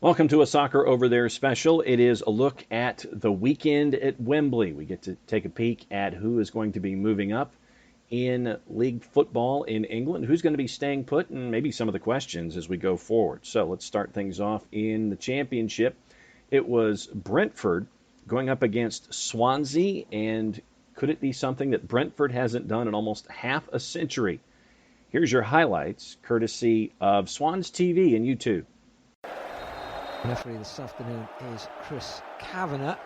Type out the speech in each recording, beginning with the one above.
Welcome to a Soccer Over There special. It is a look at the weekend at Wembley. We get to take a peek at who is going to be moving up in league football in England, who's going to be staying put, and maybe some of the questions as we go forward. So let's start things off in the championship. It was Brentford going up against Swansea, and could it be something that Brentford hasn't done in almost half a century? Here's your highlights, courtesy of Swans TV and YouTube. Referee this afternoon is Chris Kavanagh.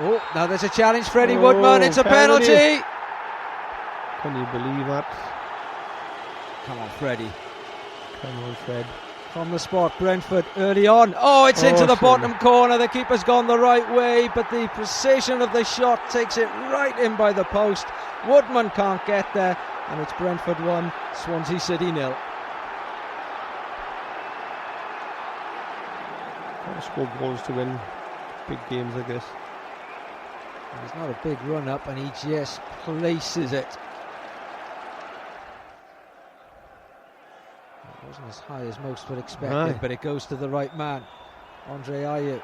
Oh, now there's a challenge, Freddie Woodman. It's a penalty. Can you believe that? Come on, Freddie. Come on, Fred. From the spot, Brentford early on. Oh, it's into the bottom corner. The keeper's gone the right way, but the precision of the shot takes it right in by the post. Woodman can't get there, and it's Brentford 1, Swansea City 0. Got to score goals to win big games like this. It's not a big run up, and he just places it. It wasn't as high as most would expect, but it goes to the right man. Andre Ayew.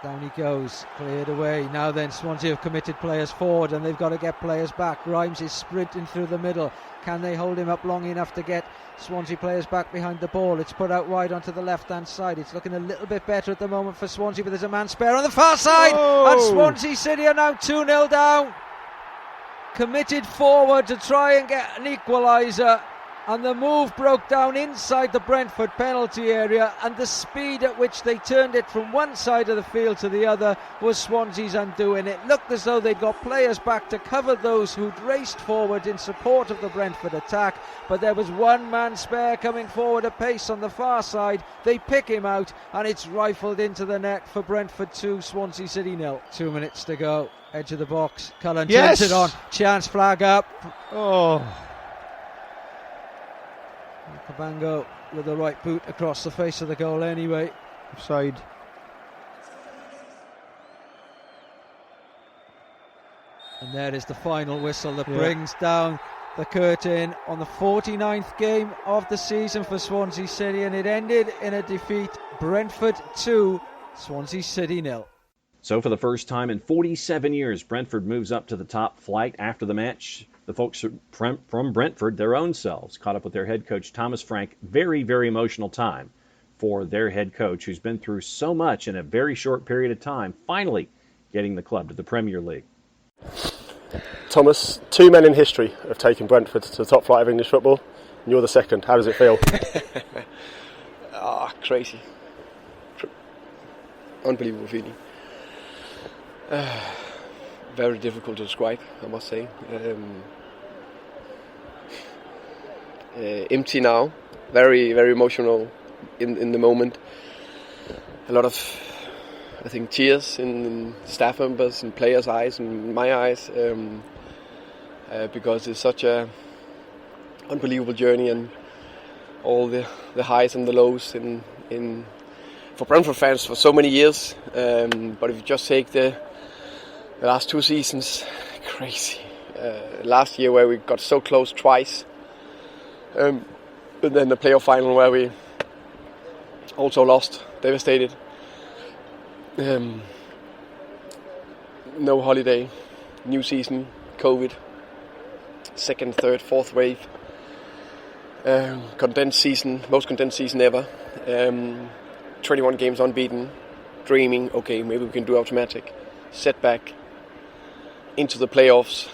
Down he goes, cleared away. Now then, Swansea have committed players forward and they've got to get players back. Grimes is sprinting through the middle. Can they hold him up long enough to get Swansea players back behind the ball? It's put out wide onto the left-hand side. It's looking a little bit better at the moment for Swansea, but there's a man spare on the far side. And Swansea City are now 2-0 down. Committed forward to try and get an equaliser. And the move broke down inside the Brentford penalty area, and the speed at which they turned it from one side of the field to the other was Swansea's undoing. It looked as though they'd got players back to cover those who'd raced forward in support of the Brentford attack, but there was one man spare coming forward at pace on the far side. They pick him out, and it's rifled into the net for Brentford 2, Swansea City 0. 2 minutes to go. Edge of the box. Cullen turns it on. Chance flag up. Cabango with the right boot across the face of the goal anyway. Offside. And there is the final whistle that brings down the curtain on the 49th game of the season for Swansea City, and it ended in a defeat. Brentford 2, Swansea City 0. So for the first time in 47 years, Brentford moves up to the top flight. After the match, the folks from Brentford, their own selves, caught up with their head coach, Thomas Frank. Very, very emotional time for their head coach, who's been through so much in a very short period of time, finally getting the club to the Premier League. Thomas, 2 men in history have taken Brentford to the top flight of English football, and you're the second. How does it feel? Crazy. Unbelievable feeling. Very difficult to describe, I must say. Empty now, very, very emotional in the moment. A lot of, I think, tears in staff members and players' eyes and my eyes, because it's such a unbelievable journey and all the highs and the lows for Brentford fans for so many years. But if you just take the last 2 seasons, crazy. Last year where we got so close twice, but then the playoff final where we also lost, devastated. No holiday, new season, COVID, second, third, fourth wave, condensed season, most condensed season ever. 21 games unbeaten, dreaming, okay, maybe we can do automatic. Setback into the playoffs,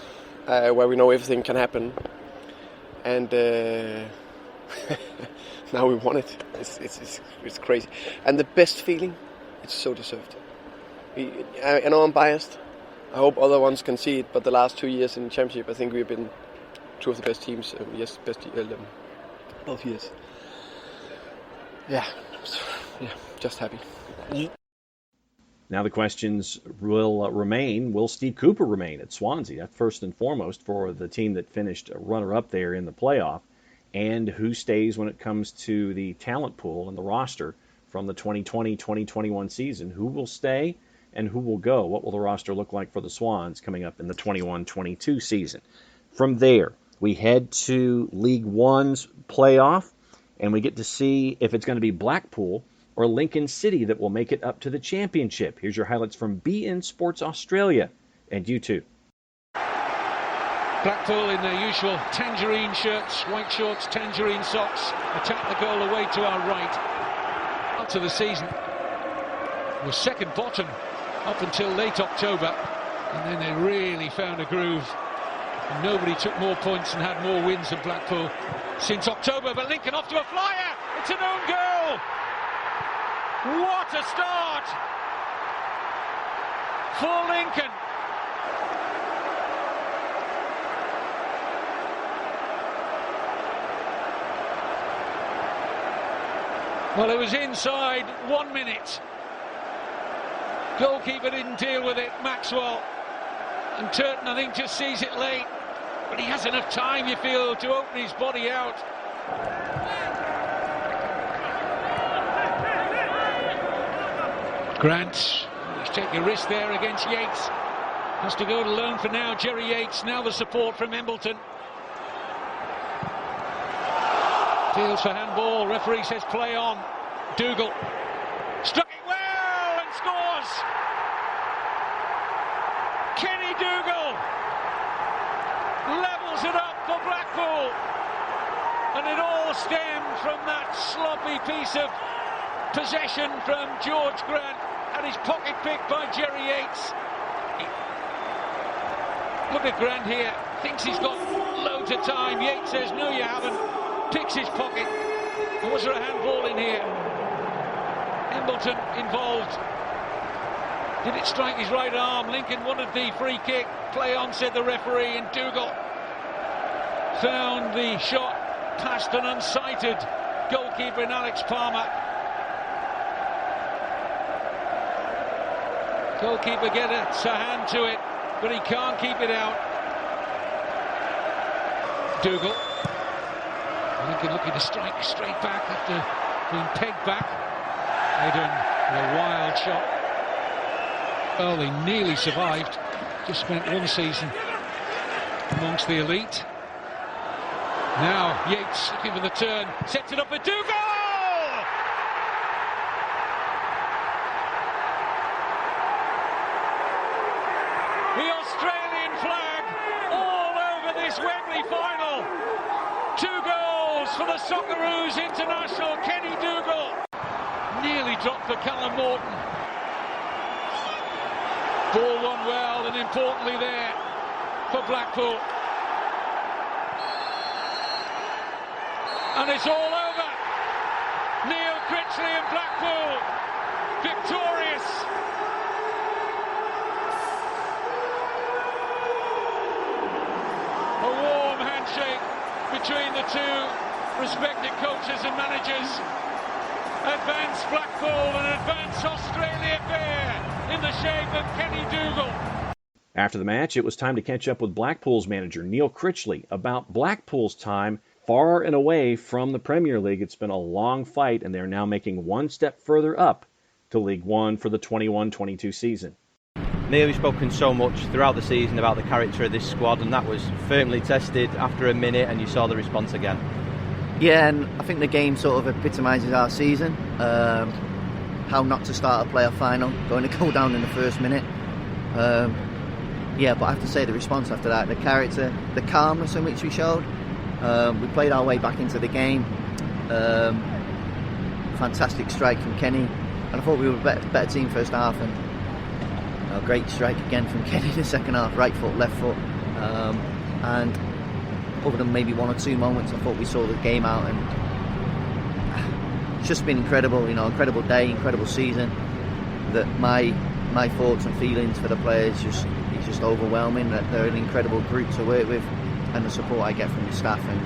where we know everything can happen, and now we won it. It's crazy, and the best feeling, it's so deserved. I know I'm biased. I hope other ones can see it, but the last 2 years in the Championship, I think we've been 2 of the best teams. Both years. Yeah, just happy. Now the questions will remain. Will Steve Cooper remain at Swansea? That's first and foremost for the team that finished runner-up there in the playoff. And who stays when it comes to the talent pool and the roster from the 2020-2021 season? Who will stay and who will go? What will the roster look like for the Swans coming up in the 21-22 season? From there, We head to League One's playoff, and we get to see if it's going to be Blackpool or Lincoln City that will make it up to the championship. Here's your highlights from BN Sports Australia and YouTube. Blackpool in their usual tangerine shirts, white shorts, tangerine socks, attack the goal away to our right. Up to the season was second bottom up until late October, and then they really found a groove. And nobody took more points and had more wins than Blackpool since October. But Lincoln off to a flyer. It's an own goal. What a start for Lincoln. Well, it was inside 1 minute. Goalkeeper didn't deal with it, Maxwell. And Turton, I think, just sees it late. But he has enough time, you feel, to open his body out. Grant, he's taking a risk there against Yates. Has to go to loan for now, Jerry Yates. Now the support from Embleton. Fields for handball, referee says play on. Dougal struck it well and scores! Kenny Dougal levels it up for Blackpool, and it all stemmed from that sloppy piece of possession from George Grant and his pocket pick by Jerry Yates. Look at Grant here, thinks he's got loads of time. Yates says no you haven't, picks his pocket. Was there a handball in here? Embleton involved. Did it strike his right arm? Lincoln wanted the free kick. Play on, said the referee, and Dougal found the shot past an unsighted goalkeeper in Alex Palmer. Goalkeeper gets a hand to it, but he can't keep it out. Dougal. Lincoln looking to strike straight back after being pegged back. Eden with a wild shot. Well, they nearly survived. Just spent one season amongst the elite. Now Yates looking for the turn, sets it up for Dougal! The Australian flag all over this Wembley final. 2 goals for the Socceroos international, Kenny Dougal. Nearly dropped for Callum Morton. Ball won well and importantly there for Blackpool. And it's all over. Neil Critchley and Blackpool victorious. A warm handshake between the two respected coaches and managers. Advance Blackpool and advance Australia fair in the shape of Kenny Dougal. After the match, it was time to catch up with Blackpool's manager, Neil Critchley, about Blackpool's time far and away from the Premier League. It's been a long fight, and they're now making one step further up to League One for the 21-22 season. Neil, we've spoken so much throughout the season about the character of this squad, and that was firmly tested after a minute, and you saw the response again. Yeah, and I think the game sort of epitomises our season. How not to start a playoff final, going to go down in the first minute. Yeah, but I have to say the response after that, the character, the calmness in which we showed. We played our way back into the game. Fantastic strike from Kenny, and I thought we were a better team first half. And a great strike again from Kenny in the second half, right foot, left foot, and other than maybe 1 or 2 moments, I thought we saw the game out, and it's just been incredible. Incredible day, incredible season. That my thoughts and feelings for the players is just overwhelming. That they're an incredible group to work with, and the support I get from the staff and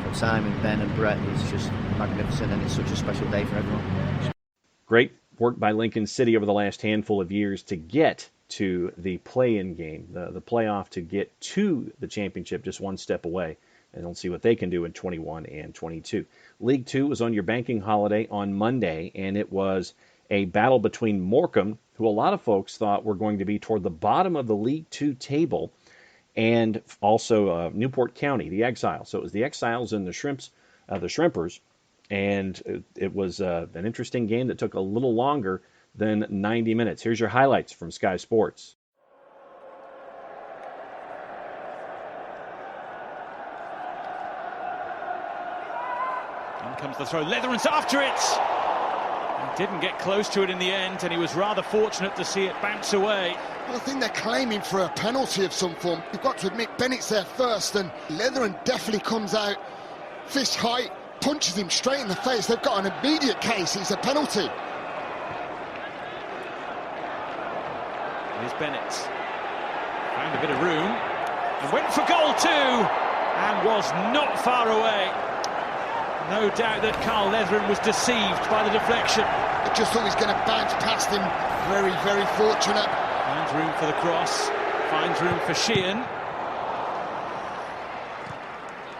from Simon, Ben, and Brett is just magnificent, and it's such a special day for everyone. Great work by Lincoln City over the last handful of years to get to the play-in game, the playoff, to get to the championship, just one step away. And we'll see what they can do in 21 and 22. League Two was on your banking holiday on Monday, and it was a battle between Morecambe, who a lot of folks thought were going to be toward the bottom of the League Two table, and also Newport County, the Exiles. So it was the Exiles and the Shrimpers, and it was an interesting game that took a little longer than 90 minutes. Here's your highlights from Sky Sports. In comes the throw. Leatheran's after it. He didn't get close to it in the end, and he was rather fortunate to see it bounce away. Well, I think they're claiming for a penalty of some form. You've got to admit Bennett's there first, and Leatheran definitely comes out fist height, punches him straight in the face. They've got an immediate case. It's a penalty. Here's Bennett. Found a bit of room and went for goal too, and was not far away. No doubt that Carl Leatheran was deceived by the deflection. I just thought he was going to bounce past him. Very, very fortunate. Finds room for the cross. Finds room for Sheehan.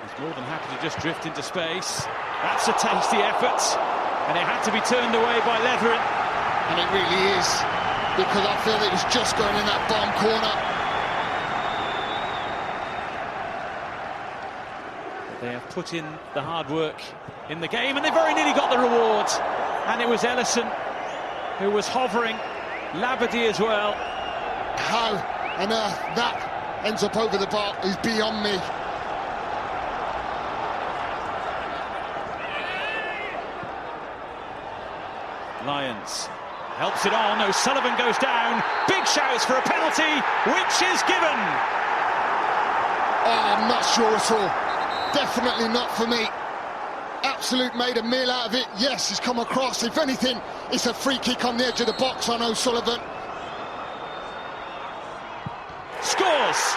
He's more than happy to just drift into space. That's a tasty effort, and it had to be turned away by Leatheran. And it really is, because I feel it was just going in that bottom corner. They have put in the hard work in the game, and they very nearly got the reward. And it was Ellison who was hovering, Labadie as well. How on earth that ends up over the bar is beyond me. Lyons helps it on. O'Sullivan goes down. Big shouts for a penalty, which is given. Oh, I'm not sure at all. Definitely not for me. Absolute made a meal out of it. Yes, he's come across. If anything, it's a free kick on the edge of the box on O'Sullivan. Scores!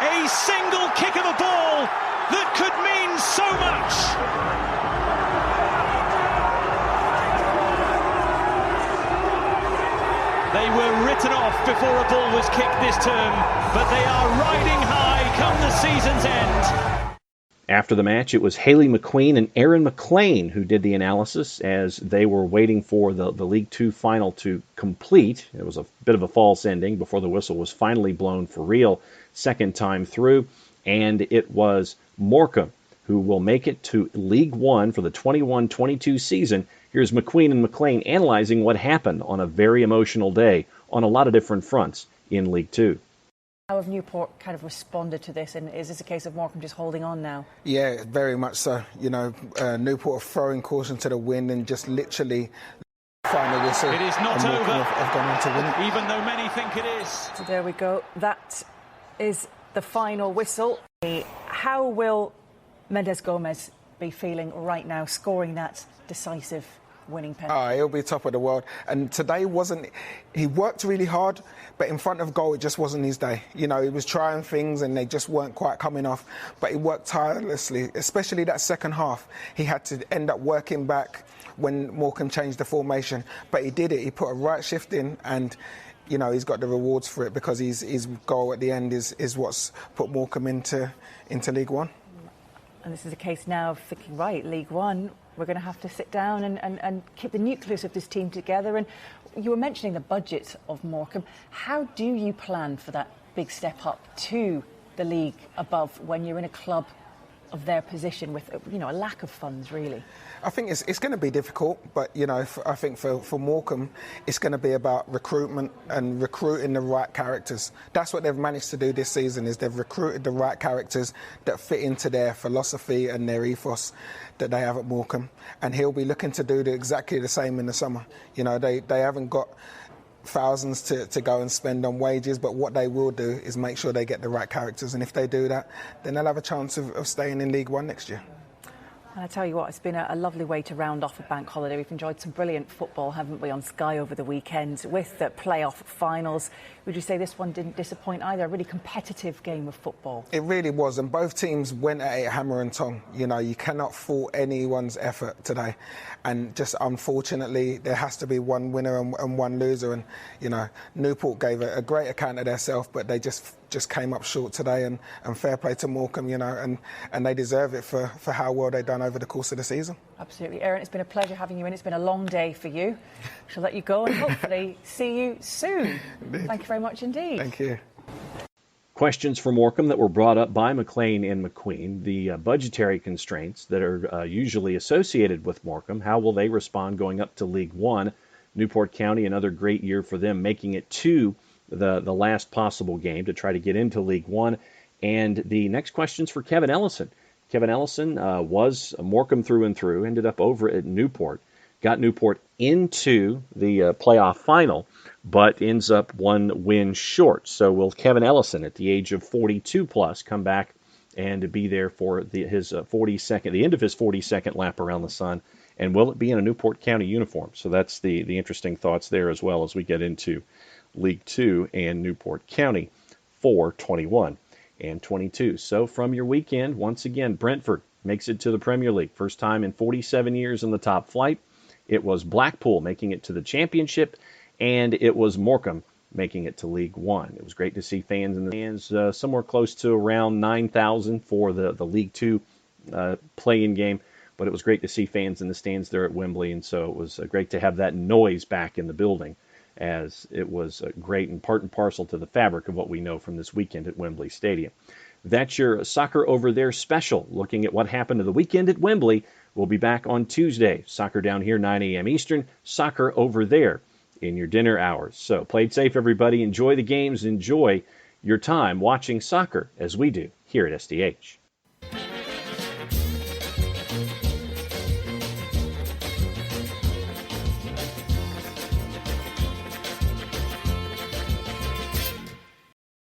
A single kick of a ball that could mean so much. They were written off before a ball was kicked this term, but they are riding high come the season's end. After the match, it was Haley McQueen and Aaron McLean who did the analysis as they were waiting for the League Two final to complete. It was a bit of a false ending before the whistle was finally blown for real, second time through, and it was Morecambe who will make it to League One for the 21-22 season. Here's McQueen and McLean analyzing what happened on a very emotional day on a lot of different fronts in League Two. How have Newport kind of responded to this, and is this a case of Morecambe just holding on now? Yeah, very much so. You know, Newport are throwing caution to the wind and just literally final whistle. It is not over. Have gone on to win it. Even though many think it is. So there we go. That is the final whistle. How will Mendes Gomez be feeling right now, scoring that decisive winning penalty? He'll be top of the world. And today he worked really hard, but in front of goal, it just wasn't his day. You know, he was trying things and they just weren't quite coming off. But he worked tirelessly, especially that second half. He had to end up working back when Morecambe changed the formation. But he did it. He put a right shift in, and you know, he's got the rewards for it, because his goal at the end is what's put Morecambe into League One. And this is a case now of thinking, right, League One, we're going to have to sit down and keep the nucleus of this team together. And you were mentioning the budget of Morecambe. How do you plan for that big step up to the league above when you're in a club of their position with, you know, a lack of funds, really? I think it's going to be difficult, but, you know, I think for Morecambe, it's going to be about recruitment and recruiting the right characters. That's what they've managed to do this season, is they've recruited the right characters that fit into their philosophy and their ethos that they have at Morecambe. And he'll be looking to do exactly the same in the summer. You know, they haven't got thousands to go and spend on wages, but what they will do is make sure they get the right characters, and if they do that, then they'll have a chance of staying in League One next year. And I tell you what, it's been a lovely way to round off a bank holiday. We've enjoyed some brilliant football, haven't we, on Sky over the weekend with the playoff finals. Would you say this one didn't disappoint either? A really competitive game of football. It really was, and both teams went at it hammer and tong. You know, you cannot fault anyone's effort today. And just unfortunately, there has to be one winner and one loser. And, you know, Newport gave a great account of themselves, but they just came up short today. And fair play to Morecambe, you know, and they deserve it for how well they've done over the course of the season. Absolutely. Aaron, it's been a pleasure having you in. It's been a long day for you. Shall let you go and hopefully see you soon. Thank you very much indeed. Thank you. Questions for Morecambe that were brought up by McLean and McQueen, the budgetary constraints that are usually associated with Morecambe. How will they respond going up to League One? Newport County, another great year for them, making it to the last possible game to try to get into League One. And the next question's for Kevin Ellison. Kevin Ellison was Morecambe through and through, ended up over at Newport, got Newport into the playoff final, but ends up one win short. So will Kevin Ellison, at the age of 42 plus, come back and be there for his 42nd, the end of his 42nd lap around the sun? And will it be in a Newport County uniform? So that's the interesting thoughts there as well as we get into League Two and Newport County for 21 and 22. So from your weekend, once again, Brentford makes it to the Premier League. First time in 47 years in the top flight. It was Blackpool making it to the Championship, and it was Morecambe making it to League One. It was great to see fans in the stands, somewhere close to around 9,000 for the League Two play-in game, but it was great to see fans in the stands there at Wembley, and so it was great to have that noise back in the building, as it was great and part and parcel to the fabric of what we know from this weekend at Wembley Stadium. That's your Soccer Over There special, looking at what happened to the weekend at Wembley. We'll be back on Tuesday. Soccer down here, 9 a.m. Eastern. Soccer over there in your dinner hours. So play it safe, everybody. Enjoy the games. Enjoy your time watching soccer as we do here at SDH.